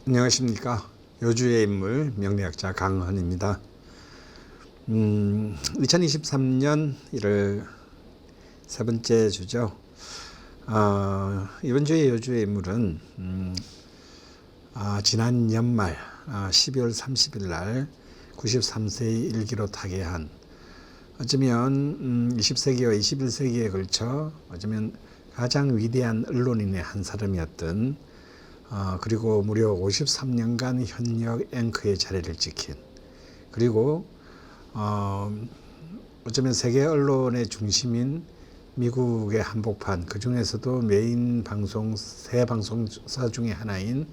안녕하십니까. 요주의 인물 명리학자 강헌입니다. 2023년 1월 세 번째 주죠. 이번 주의 요주의 인물은 지난 연말 12월 30일 날 93세의 일기로 타계한, 어쩌면 20세기와 21세기에 걸쳐 어쩌면 가장 위대한 언론인의 한 사람이었던, 그리고 무려 53년간 현역 앵커의 자리를 지킨, 그리고 어쩌면 세계 언론의 중심인 미국의 한복판, 그 중에서도 메인 방송 세 방송사 중에 하나인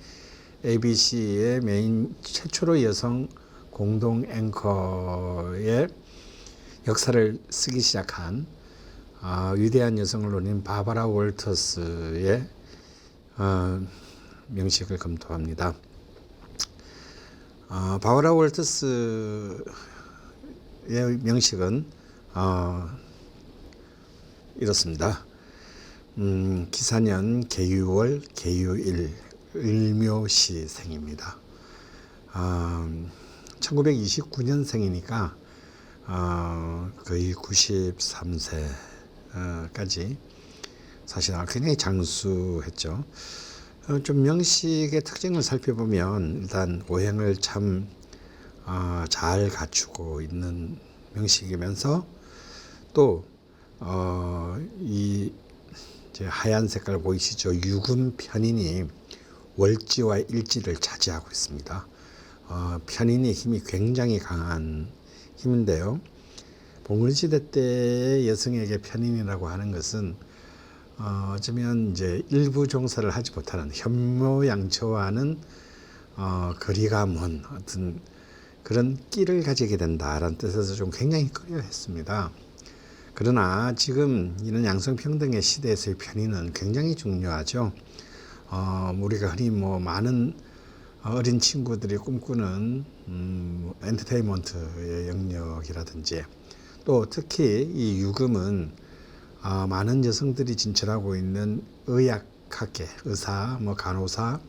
ABC의 메인 최초로 여성 공동 앵커의 역사를 쓰기 시작한 위대한 여성 언론인 바바라 월터스의 명식을 검토합니다. 바바라 월터스의 명식은 이렇습니다. 기사년 개유월 개유일 을묘시생입니다. 1929년생이니까 거의 93세까지 사실 굉장히 장수했죠. 좀 명식의 특징을 살펴보면 일단 오행을 참 잘 갖추고 있는 명식이면서, 또 이 하얀 색깔 보이시죠? 유금 편인이 월지와 일지를 차지하고 있습니다. 편인의 힘이 굉장히 강한 힘인데요. 봉건시대 때의 여성에게 편인이라고 하는 것은 어쩌면 이제 일부 종사를 하지 못하는, 현모양처와는 거리가 먼 어떤 그런 끼를 가지게 된다라는 뜻에서 좀 굉장히 꺼려했습니다. 그러나 지금 이런 양성평등의 시대에서의 편의는 굉장히 중요하죠. 우리가 흔히 많은 어린 친구들이 꿈꾸는 엔터테인먼트의 영역이라든지, 또 특히 이 유금은 많은 여성들이 진출하고 있는 의학학계, 의사, 간호사,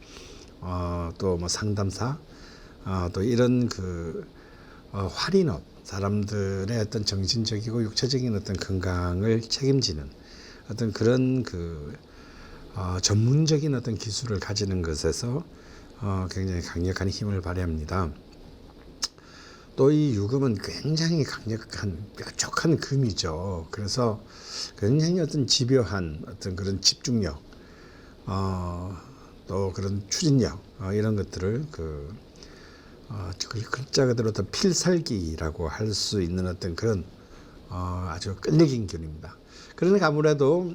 또 상담사, 또 이런 활인업, 사람들의 어떤 정신적이고 육체적인 어떤 건강을 책임지는 어떤 그런 전문적인 어떤 기술을 가지는 것에서 굉장히 강력한 힘을 발휘합니다. 또 이 유금은 굉장히 강력한 뾰족한 금이죠. 그래서 굉장히 어떤 집요한 어떤 그런 집중력, 또 그런 추진력, 이런 것들을 글자 그대로 더 필살기라고 할 수 있는 어떤 그런 아주 끈질긴 균입니다. 그러니까 아무래도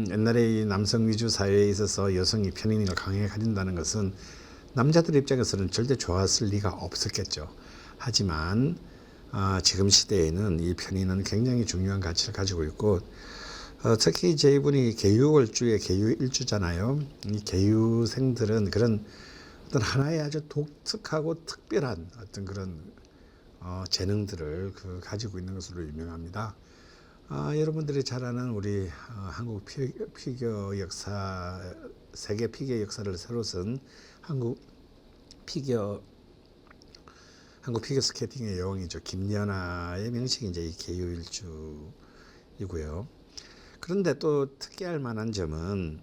옛날에 이 남성 위주 사회에 있어서 여성이 편인을 강하게 가진다는 것은 남자들 입장에서는 절대 좋았을 리가 없었겠죠. 하지만 지금 시대에는 이 편인은 굉장히 중요한 가치를 가지고 있고, 특히 이제 이분이 개유월주의 개유일주잖아요. 이 개유생들은 그런 어떤 하나의 아주 독특하고 특별한 어떤 그런 재능들을 가지고 있는 것으로 유명합니다. 여러분들이 잘 아는 우리 한국 피겨 역사, 세계 피겨 역사를 새로 쓴 한국 피겨 스케이팅의 여왕이죠. 김연아의 명식이 이제 이 개유일주이고요. 그런데 또 특이할 만한 점은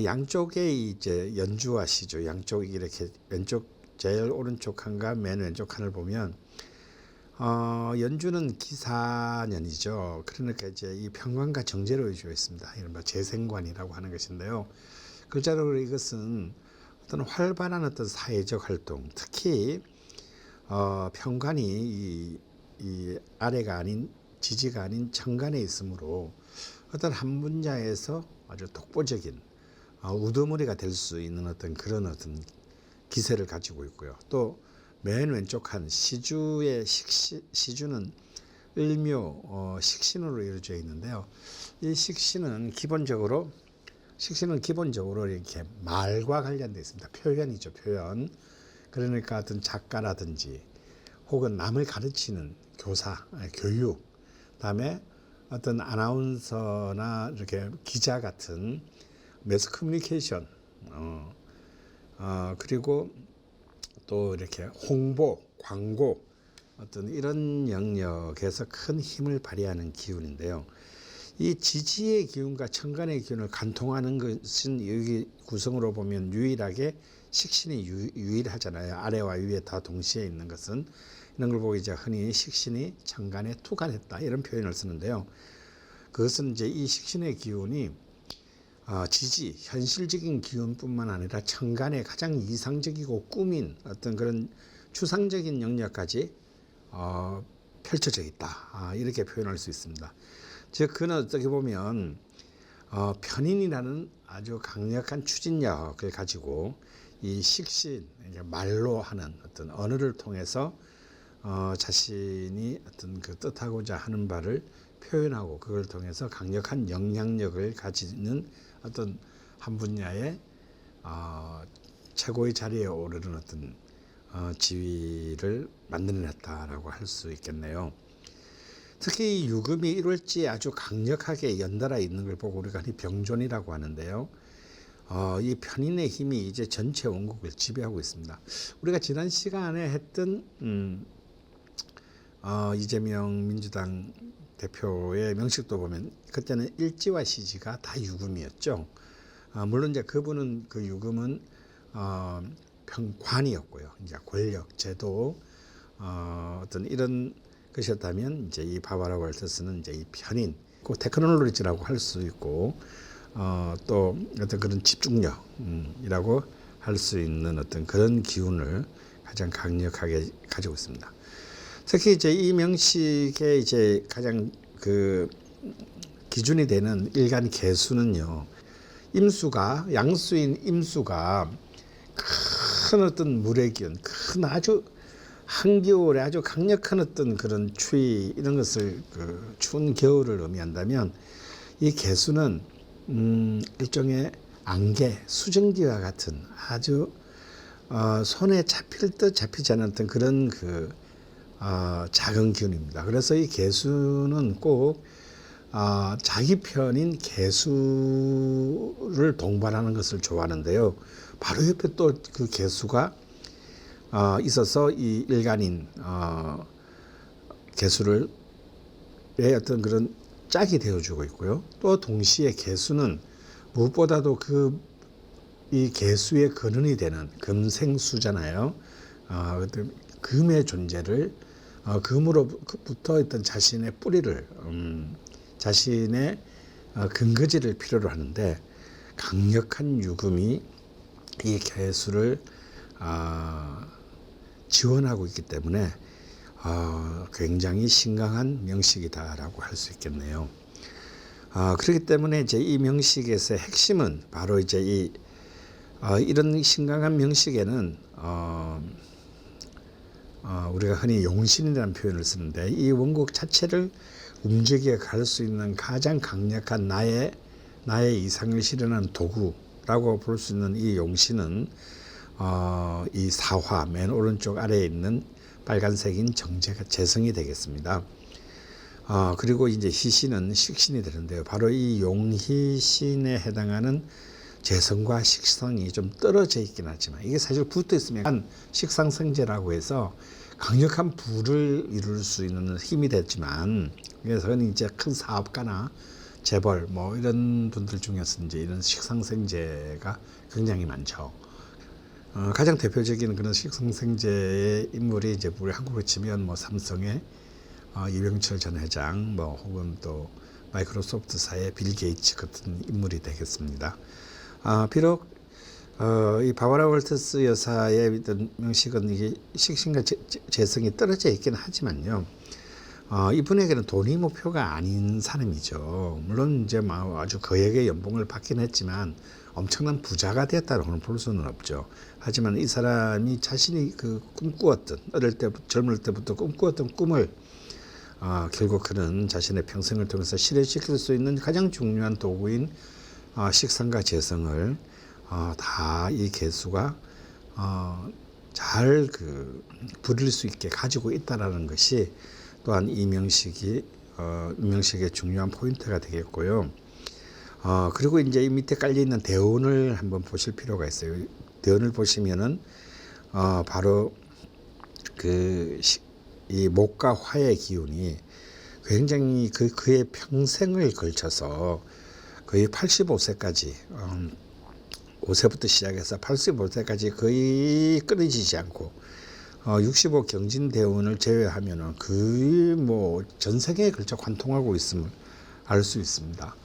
양쪽에 이제 연주하시죠. 양쪽 이렇게 왼쪽 제일 오른쪽 칸과 맨 왼쪽 칸을 보면 연주는 기사년이죠. 그러니까 이제 이 평관과 정제로 이루어져 있습니다. 이른바 재생관이라고 하는 것인데요. 글자로 이것은 어떤 활발한 어떤 사회적 활동, 특히 평관이 이 아래가 아닌 지지가 아닌 정관에 있으므로 어떤 한 분야에서 아주 독보적인 우두머리가 될 수 있는 어떤 그런 어떤 기세를 가지고 있고요. 또 맨 왼쪽 한 시주의 시주는 을묘 식신으로 이루어져 있는데요. 이 식신은 기본적으로 이렇게 말과 관련되어 있습니다. 표현이죠, 표현. 그러니까 어떤 작가라든지 혹은 남을 가르치는 교사, 교육, 그다음에 어떤 아나운서나 이렇게 기자 같은 매스 커뮤니케이션, 그리고 또 이렇게 홍보, 광고 어떤 이런 영역에서 큰 힘을 발휘하는 기운인데요. 이 지지의 기운과 천간의 기운을 간통하는 것은 여기 구성으로 보면 유일하게 식신이 유일하잖아요. 아래와 위에 다 동시에 있는 것은 이런 걸 보고 이제 흔히 식신이 천간에 투간했다 이런 표현을 쓰는데요. 그것은 이제 이 식신의 기운이 지지, 현실적인 기운뿐만 아니라 천간의 가장 이상적이고 꾸민 어떤 그런 추상적인 영역까지 펼쳐져 있다. 이렇게 표현할 수 있습니다. 즉 그는 어떻게 보면 편인이라는 아주 강력한 추진력을 가지고 이 식신, 말로 하는 어떤 언어를 통해서 자신이 어떤 그 뜻하고자 하는 바를 표현하고 그걸 통해서 강력한 영향력을 가지는 어떤 한 분야의 최고의 자리에 오르는 어떤 지위를 만들어냈다라고 할 수 있겠네요. 특히 이 유금이 일월지에 아주 강력하게 연달아 있는 걸 보고 우리가 병존이라고 하는데요. 이 편인의 힘이 이제 전체 원국을 지배하고 있습니다. 우리가 지난 시간에 했던 이재명 민주당 대표의 명식도 보면 그때는 일지와 시지가 다 유금이었죠. 물론 이제 그분은 그 유금은 관이었고요. 이제 권력, 제도 어떤 이런 것이었다면 이제 이 바바라 월터스는 이제 이 편인, 그 테크놀로지라고 할 수 있고 또 어떤 그런 집중력이라고 할 수 있는 어떤 그런 기운을 가장 강력하게 가지고 있습니다. 특히 이제 이 명식의 이제 가장 그 기준이 되는 일간 개수는요. 임수가 양수인 임수가 큰 어떤 물의 기운, 큰 아주 한겨울에 아주 강력한 어떤 그런 추위 이런 것을 그 추운 겨울을 의미한다면 이 개수는 일종의 안개, 수증기와 같은 아주 손에 잡힐 듯 잡히지 않았던 그런 그 작은 기운입니다. 그래서 이 개수는 꼭 자기 편인 개수를 동반하는 것을 좋아하는데요. 바로 옆에 또 그 개수가 있어서 이 일간인 개수를 어떤 그런 짝이 되어주고 있고요. 또 동시에 개수는 무엇보다도 이 개수의 근원이 되는 금생수잖아요. 금의 존재를 금으로부터 어떤 자신의 뿌리를 자신의 근거지를 필요로 하는데 강력한 유금이 이 개수를 지원하고 있기 때문에 굉장히 신강한 명식이다라고 할 수 있겠네요. 그렇기 때문에 이제 이 명식에서의 핵심은 바로 이제 이런 신강한 명식에는 우리가 흔히 용신이라는 표현을 쓰는데 이 원국 자체를 움직여 갈 수 있는 가장 강력한 나의 이상을 실현하는 도구라고 볼 수 있는 이 용신은 이 사화 맨 오른쪽 아래에 있는 빨간색인 정제가 재성이 되겠습니다. 그리고 이제 희신은 식신이 되는데요. 바로 이 용희신에 해당하는 재성과 식성이 좀 떨어져 있긴 하지만 이게 사실 붙어 있으면 식상생재라고 해서 강력한 부를 이룰 수 있는 힘이 됐지만 그래서 이제 큰 사업가나 재벌 뭐 이런 분들 중에서 이제 이런 식상생재가 굉장히 많죠. 가장 대표적인 그런 식상생재의 인물이 이제 우리 한국으로 치면 뭐 삼성의 이병철 전 회장 뭐 혹은 또 마이크로소프트사의 빌 게이츠 같은 인물이 되겠습니다. 비록 이 바바라 월터스 여사의 명식은 이게 식신과 재성이 떨어져 있긴 하지만요. 이분에게는 돈이 목표가 아닌 사람이죠. 물론 이제 아주 거액의 연봉을 받긴 했지만 엄청난 부자가 됐다고는 볼 수는 없죠. 하지만 이 사람이 자신이 그 꿈꾸었던 젊을 때부터 꿈꾸었던 꿈을 결국 그는 자신의 평생을 통해서 실현시킬 수 있는 가장 중요한 도구인 식상과 재성을 다 이 개수가 잘 부릴 수 있게 가지고 있다라는 것이 또한 이 명식의 중요한 포인트가 되겠고요. 그리고 이제 이 밑에 깔려 있는 대운을 한번 보실 필요가 있어요. 대운을 보시면은 바로 이 목과 화의 기운이 굉장히 그의 평생을 걸쳐서 거의 85세까지 5세부터 시작해서 85세까지 거의 끊어지지 않고 65 경진 대운을 제외하면은 거의 뭐 전 세계에 걸쳐 관통하고 있음을 알 수 있습니다.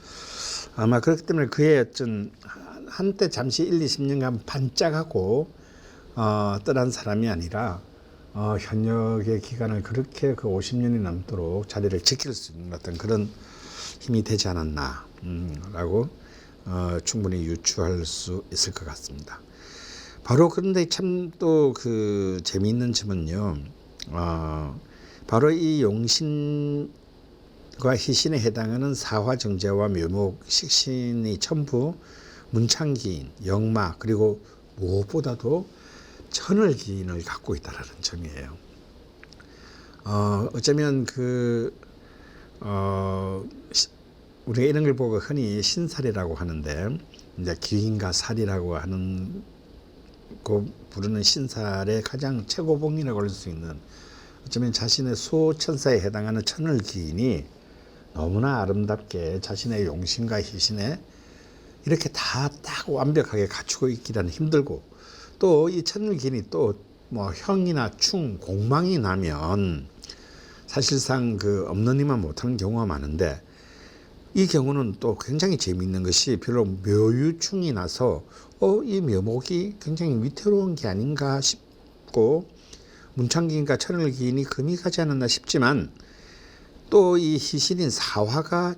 아마 그렇기 때문에 그의 어떤 한때 잠시 1, 20년간 반짝하고 떠난 사람이 아니라 현역의 기간을 그렇게 그 50년이 넘도록 자리를 지킬 수 있는 어떤 그런 힘이 되지 않았나 라고 충분히 유추할 수 있을 것 같습니다. 바로 그런데 참 또 그 재미있는 점은요, 바로 이 용신과 희신에 해당하는 사화, 정제와 묘목, 식신이 전부 문창기인, 역마, 그리고 무엇보다도 천을기인을 갖고 있다라는 점이에요. 어쩌면 우리가 이런 걸 보고 흔히 신살이라고 하는데, 이제 기인과 살이라고 하는 부르는 신살의 가장 최고봉이라고 할 수 있는, 어쩌면 자신의 수천사에 해당하는 천을기인이 너무나 아름답게 자신의 용신과 희신에 이렇게 다 딱 완벽하게 갖추고 있기란 힘들고, 또 이 천을기인이 또 뭐 형이나 충, 공망이 나면 사실상 없는 이만 못하는 경우가 많은데, 이 경우는 또 굉장히 재미있는 것이 별로 묘유충이 나서 이 묘목이 굉장히 위태로운 게 아닌가 싶고, 문창기인과 천을기인이 금이 가지 않았나 싶지만, 또 이 희신인 사화가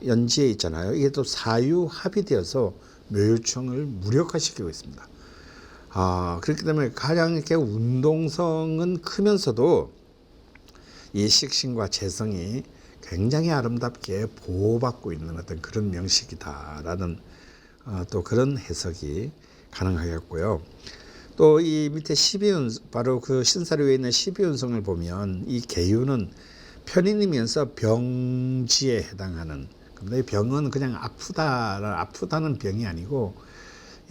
연지에 있잖아요. 이게 또 사유합이 되어서 묘유충을 무력화시키고 있습니다. 그렇기 때문에 가장 이렇게 운동성은 크면서도 이 식신과 재성이 굉장히 아름답게 보호받고 있는 어떤 그런 명식이다라는 또 그런 해석이 가능하겠고요. 또 이 밑에 12운성, 바로 그 신사류에 있는 12운성을 보면 이 계유는 편인이면서 병지에 해당하는, 근데 이 병은 그냥 아프다는 병이 아니고,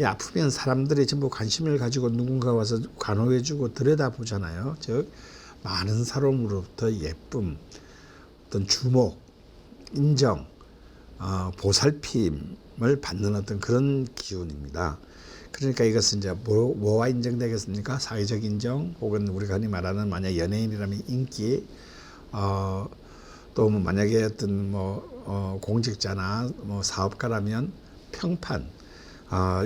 이 아프면 사람들이 전부 관심을 가지고 누군가 와서 간호해주고 들여다보잖아요. 즉 많은 사람으로부터 예쁨, 어떤 주목, 인정, 보살핌을 받는 어떤 그런 기운입니다. 그러니까 이것은 이제 뭐와 인정되겠습니까? 사회적 인정, 혹은 우리가 흔히 말하는 만약 연예인이라면 인기, 또 만약에 어떤 공직자나 사업가라면 평판,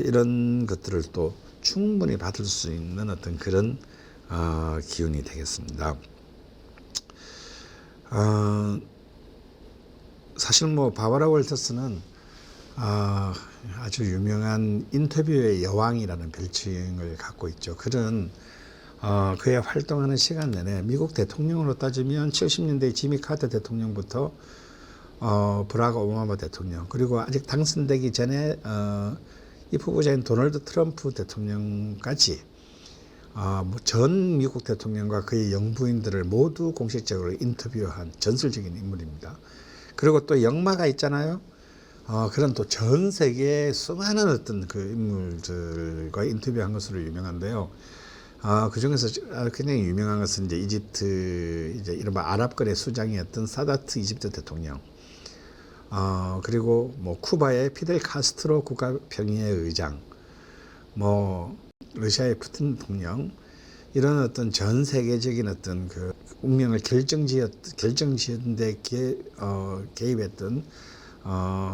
이런 것들을 또 충분히 받을 수 있는 어떤 그런 기운이 되겠습니다. 사실 바바라 월터스는 아주 유명한 인터뷰의 여왕이라는 별칭을 갖고 있죠. 그는 그의 활동하는 시간 내내 미국 대통령으로 따지면 70년대 지미 카터 대통령부터 브라크 오바마 대통령, 그리고 아직 당선되기 전에 이 후보자인 도널드 트럼프 대통령까지 전 미국 대통령과 그의 영부인들을 모두 공식적으로 인터뷰한 전설적인 인물입니다. 그리고 또 역마가 있잖아요. 그런 또 전 세계의 수많은 어떤 그 인물들과 인터뷰한 것으로 유명한데요. 그 중에서 굉장히 유명한 것은 이제 이집트, 이른바 아랍권의 수장이었던 사다트 이집트 대통령, 그리고 쿠바의 피델 카스트로 국가평의회 의장, 러시아의 푸틴 대통령, 이런 어떤 전 세계적인 어떤 그 운명을 결정지었는데 개입했던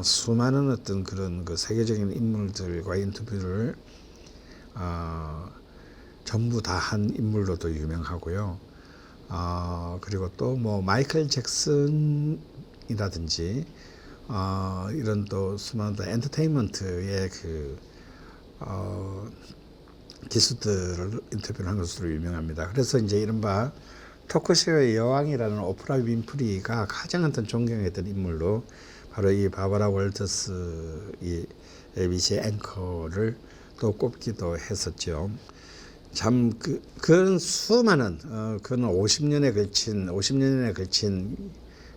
수많은 어떤 그런 그 세계적인 인물들과 인터뷰를 전부 다 한 인물로도 유명하고요. 그리고 또 마이클 잭슨이라든지 이런 또 수많은 엔터테인먼트의 기수들을 인터뷰를 한 것으로 유명합니다. 그래서 이제 이른바 토크쇼의 여왕이라는 오프라 윈프리가 가장 어떤 존경했던 인물로 바로 이 바바라 월터스, 이 ABC 앵커를 또 꼽기도 했었죠. 참 그런 수많은 그는 50년에 걸친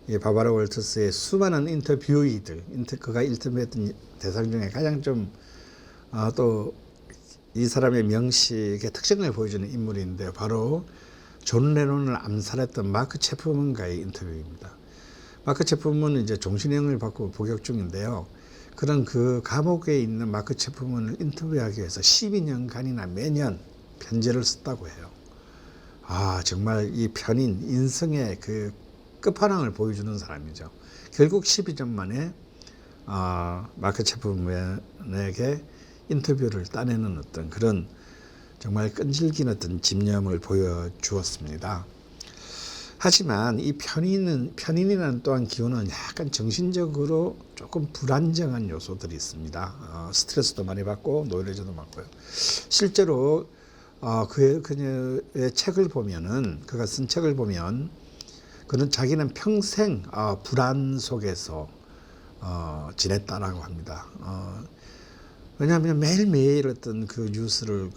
이 바바라 월터스의 수많은 인터뷰이들, 그가 인터뷰했던 대상 중에 가장 좀 또 이 사람의 명식의 특징을 보여주는 인물인데 바로 존 레논을 암살했던 마크 체프먼과의 인터뷰입니다. 마크 체프먼은 이제 종신형을 받고 복역 중인데요. 그런 그 감옥에 있는 마크 체프먼을 인터뷰하기 위해서 12년간이나 매년 편지를 썼다고 해요. 아, 정말 이 편인 인성의 그 끝판왕을 보여주는 사람이죠. 결국 12년 만에 마크 체프먼에게 인터뷰를 따내는 어떤 그런 정말 끈질긴 어떤 집념을 보여주었습니다. 하지만 이 편인이라는 또한 기호는 약간 정신적으로 조금 불안정한 요소들이 있습니다. 스트레스도 많이 받고 노이로제도 많고요. 실제로 그의 책을 보면은, 그가 쓴 책을 보면 그는 자기는 평생 불안 속에서 지냈다라고 합니다. 왜냐하면 매일매일 어떤 그 뉴스를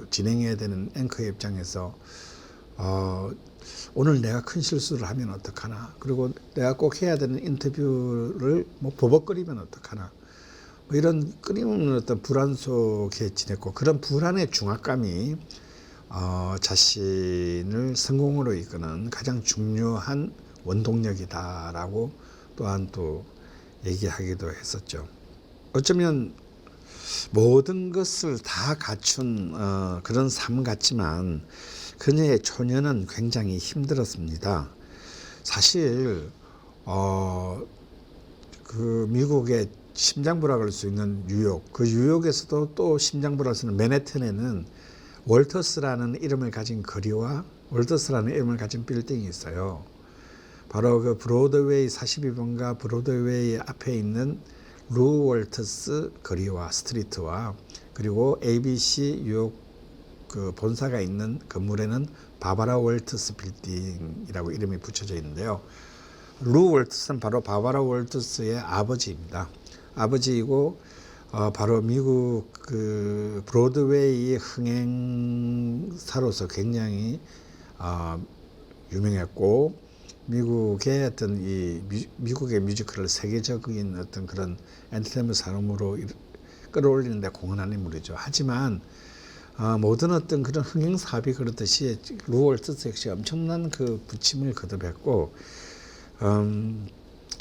진행해야 되는 앵커의 입장에서 오늘 내가 큰 실수를 하면 어떡하나, 그리고 내가 꼭 해야 되는 인터뷰를 뭐 버벅거리면 어떡하나, 뭐 이런 끊임없는 어떤 불안 속에 지냈고, 그런 불안의 중압감이 자신을 성공으로 이끄는 가장 중요한 원동력이다라고 또한 또 얘기하기도 했었죠. 어쩌면 모든 것을 다 갖춘 그런 삶 같지만 그녀의 초년은 굉장히 힘들었습니다. 사실 그 미국의 심장부라고 할 수 있는 뉴욕, 그 뉴욕에서도 또 심장부라고 할 수 있는 맨해튼에는 월터스라는 이름을 가진 거리와 월터스라는 이름을 가진 빌딩이 있어요. 바로 그 브로드웨이 42번가 브로드웨이 앞에 있는 루 월터스 거리와 스트리트와, 그리고 ABC 뉴욕 그 본사가 있는 건물에는 바바라 월터스 빌딩이라고 이름이 붙여져 있는데요. 루 월터스는 바로 바바라 월터스의 아버지입니다. 아버지이고 바로 미국 그 브로드웨이 흥행사로서 굉장히 유명했고, 미국의 어떤 미국의 뮤지컬을 세계적인 어떤 그런 엔터테인먼트 산업으로 끌어올리는 데 공헌한 인물이죠. 하지만 모든 어떤 그런 흥행 사업이 그렇듯이 루 월터스 역시 엄청난 그 부침을 거듭했고,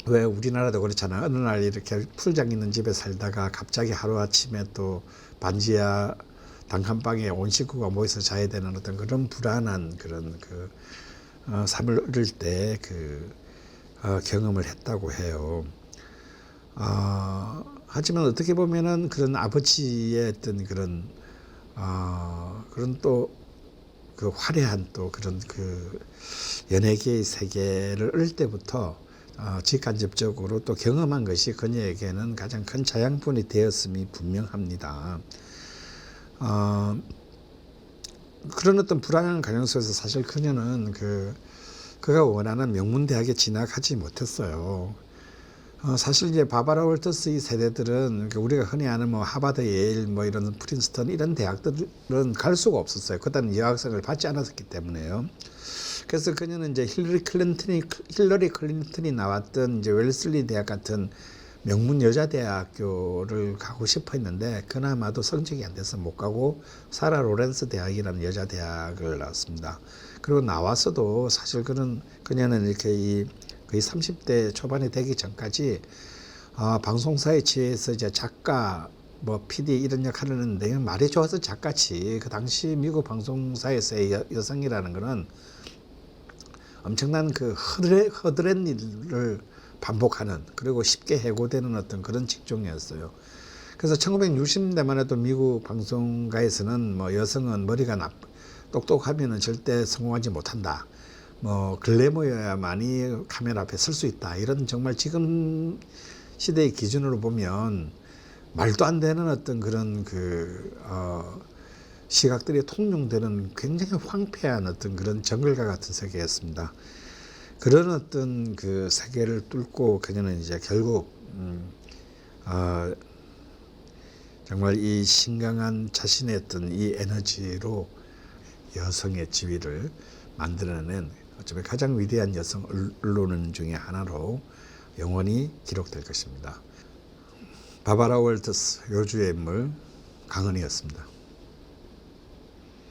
왜 우리나라도 그렇잖아. 어느 날 이렇게 풀장 있는 집에 살다가 갑자기 하루아침에 또 반지하 단칸방에 온 식구가 모여서 자야 되는 어떤 그런 불안한 그런 삶을 얻을 때 경험을 했다고 해요. 하지만 어떻게 보면은 그런 아버지의 어떤 그런 또 그 화려한 또 그런 그 연예계의 세계를 얻을 때부터 직간접적으로 또 경험한 것이 그녀에게는 가장 큰 자양분이 되었음이 분명합니다. 그런 어떤 불안한 가정 속에서 사실 그녀는 그가 원하는 명문대학에 진학하지 못했어요. 사실 이제 바바라 월터스 이 세대들은 우리가 흔히 아는 뭐 하버드, 예일, 뭐 이런 프린스턴 이런 대학들은 갈 수가 없었어요. 그때는 여학생을 받지 않았기 때문에요. 그래서 그녀는 이제 힐러리 클린턴이 나왔던 이제 웰슬리 대학 같은 명문 여자 대학교를 가고 싶어 했는데 그나마도 성적이 안 돼서 못 가고 사라 로렌스 대학이라는 여자 대학을 나왔습니다. 그리고 나와서도 사실 그녀는 이렇게 거의 30대 초반이 되기 전까지 방송사에 취해서 이제 작가, 뭐 PD 이런 역할을 했는데 말이 좋아서 작가지, 그 당시 미국 방송사에서의 여성이라는 거는 엄청난 그 허드렛 일을 반복하는, 그리고 쉽게 해고되는 어떤 그런 직종이었어요. 그래서 1960년대만 해도 미국 방송가에서는 뭐 여성은 머리가 똑똑하면은 절대 성공하지 못한다. 뭐 글래머여야만이 카메라 앞에 설 수 있다. 이런 정말 지금 시대의 기준으로 보면 말도 안 되는 어떤 그런 시각들이 통용되는 굉장히 황폐한 어떤 그런 정글과 같은 세계였습니다. 그런 어떤 그 세계를 뚫고 그녀는 이제 결국 정말 이 신강한 자신의 어떤 이 에너지로 여성의 지위를 만들어낸 어쩌면 가장 위대한 여성 언론인 중에 하나로 영원히 기록될 것입니다. 바바라 월터스, 요주의 인물 강은이었습니다.